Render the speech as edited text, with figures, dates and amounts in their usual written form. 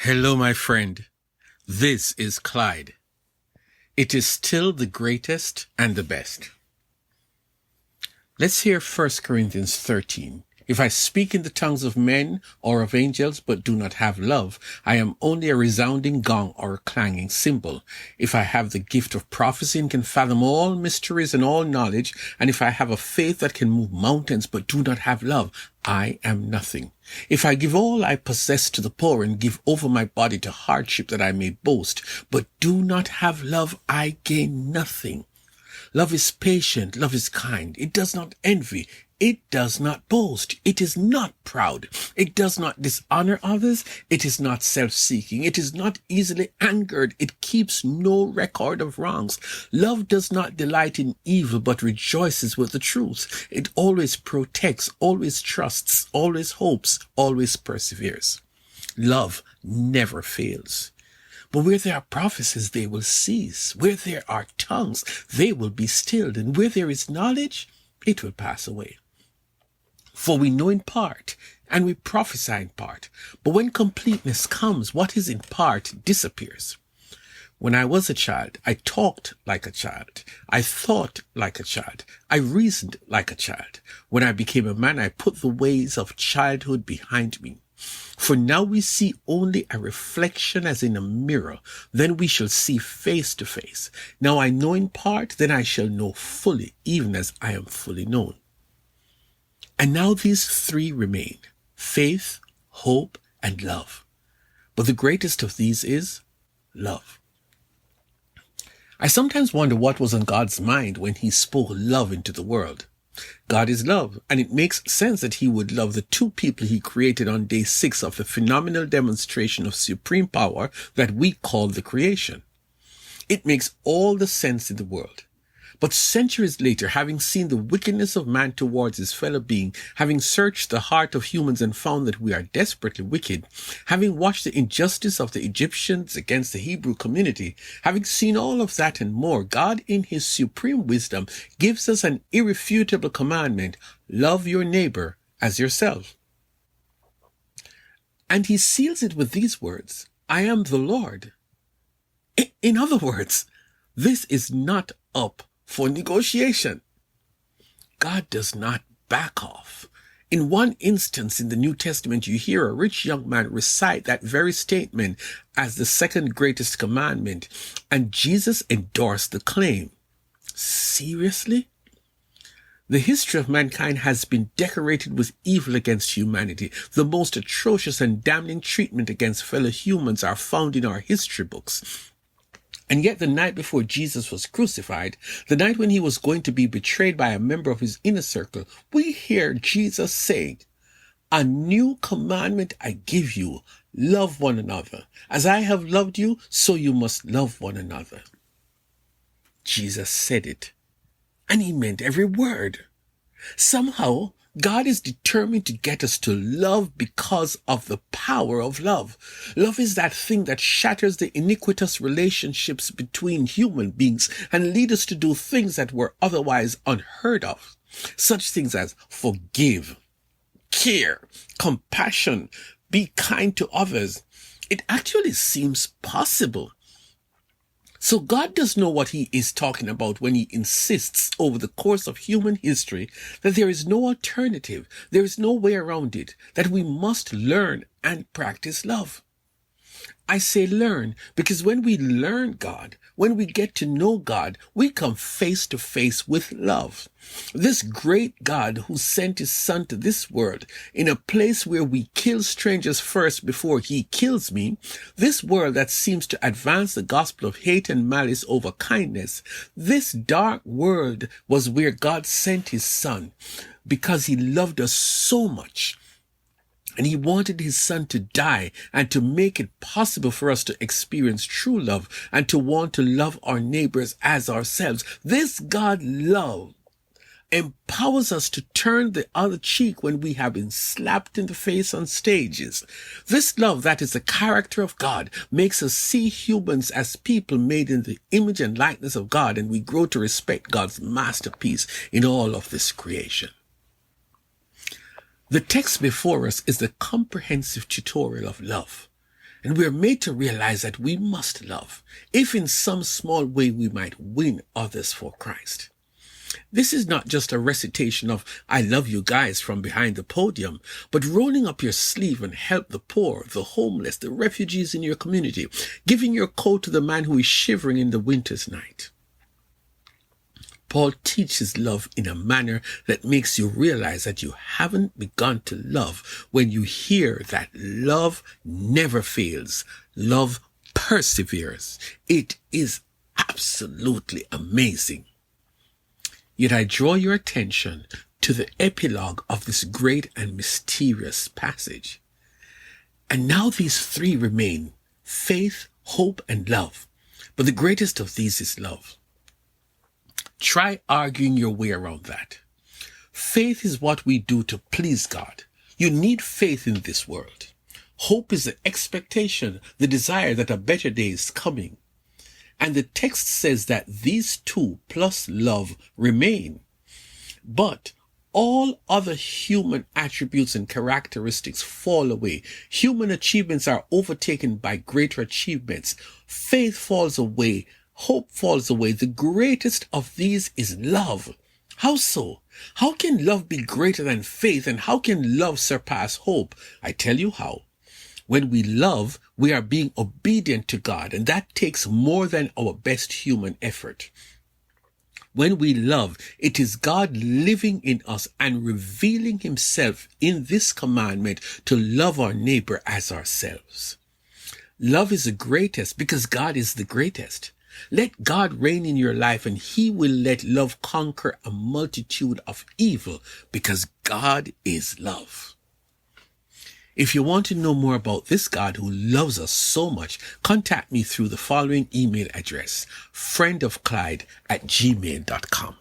Hello, my friend. This is Clyde. It is still the greatest and the best. Let's hear 1 Corinthians 13. If I speak in the tongues of men or of angels, but do not have love, I am only a resounding gong or a clanging cymbal. If I have the gift of prophecy and can fathom all mysteries and all knowledge, and if I have a faith that can move mountains, but do not have love, I am nothing. If I give all I possess to the poor and give over my body to hardship that I may boast, but do not have love, I gain nothing. Love is patient, love is kind. It does not envy. It does not boast. It is not proud. It does not dishonor others. It is not self-seeking. It is not easily angered. It keeps no record of wrongs. Love does not delight in evil, but rejoices with the truth. It always protects, always trusts, always hopes, always perseveres. Love never fails. But where there are prophecies, they will cease. Where there are tongues, they will be stilled. And where there is knowledge, it will pass away. For we know in part, and we prophesy in part. But when completeness comes, what is in part disappears. When I was a child, I talked like a child. I thought like a child. I reasoned like a child. When I became a man, I put the ways of childhood behind me. For now we see only a reflection as in a mirror. Then we shall see face to face. Now I know in part, then I shall know fully, even as I am fully known. And now these three remain: faith, hope, and love. But the greatest of these is love. I sometimes wonder what was on God's mind when he spoke love into the world. God is love, and it makes sense that he would love the two people he created on day 6 of the phenomenal demonstration of supreme power that we call the creation. It makes all the sense in the world. But centuries later, having seen the wickedness of man towards his fellow being, having searched the heart of humans and found that we are desperately wicked, having watched the injustice of the Egyptians against the Hebrew community, having seen all of that and more, God in his supreme wisdom gives us an irrefutable commandment: love your neighbor as yourself. And he seals it with these words: I am the Lord. In other words, this is not up for negotiation. God does not back off. In one instance in the New Testament, you hear a rich young man recite that very statement as the second greatest commandment, and Jesus endorsed the claim. Seriously? The history of mankind has been decorated with evil against humanity. The most atrocious and damning treatment against fellow humans are found in our history books. And yet the night before Jesus was crucified, the night when he was going to be betrayed by a member of his inner circle, we hear Jesus saying, "A new commandment I give you, love one another. As I have loved you, so you must love one another." Jesus said it, and he meant every word. Somehow, God is determined to get us to love because of the power of love. Love is that thing that shatters the iniquitous relationships between human beings and leads us to do things that were otherwise unheard of. Such things as forgive, care, compassion, be kind to others. It actually seems possible. So God does know what he is talking about when he insists over the course of human history that there is no alternative, there is no way around it, that we must learn and practice love. I say learn because when we learn God, when we get to know God, we come face to face with love. This great God who sent his son to this world in a place where we kill strangers first before he kills me, this world that seems to advance the gospel of hate and malice over kindness, this dark world was where God sent his son because he loved us so much. And he wanted his son to die and to make it possible for us to experience true love and to want to love our neighbors as ourselves. This God love empowers us to turn the other cheek when we have been slapped in the face on stages. This love that is the character of God makes us see humans as people made in the image and likeness of God, and we grow to respect God's masterpiece in all of this creation. The text before us is the comprehensive tutorial of love. And we are made to realize that we must love, if in some small way we might win others for Christ. This is not just a recitation of "I love you guys" from behind the podium, but rolling up your sleeve and help the poor, the homeless, the refugees in your community, giving your coat to the man who is shivering in the winter's night. Paul teaches love in a manner that makes you realize that you haven't begun to love when you hear that love never fails, love perseveres. It is absolutely amazing. Yet I draw your attention to the epilogue of this great and mysterious passage. And now these three remain: faith, hope, and love. But the greatest of these is love. Try arguing your way around that. Faith is what we do to please God. You need faith in this world. Hope is the expectation, the desire that a better day is coming. And the text says that these two plus love remain. But all other human attributes and characteristics fall away. Human achievements are overtaken by greater achievements. Faith falls away. Hope falls away. The greatest of these is love. How so? How can love be greater than faith, and how can love surpass hope? I tell you how. When we love, we are being obedient to God, and that takes more than our best human effort. When we love, it is God living in us and revealing himself in this commandment to love our neighbor as ourselves. Love is the greatest because God is the greatest. Let God reign in your life, and he will let love conquer a multitude of evil because God is love. If you want to know more about this God who loves us so much, contact me through the following email address: friendofclyde@gmail.com.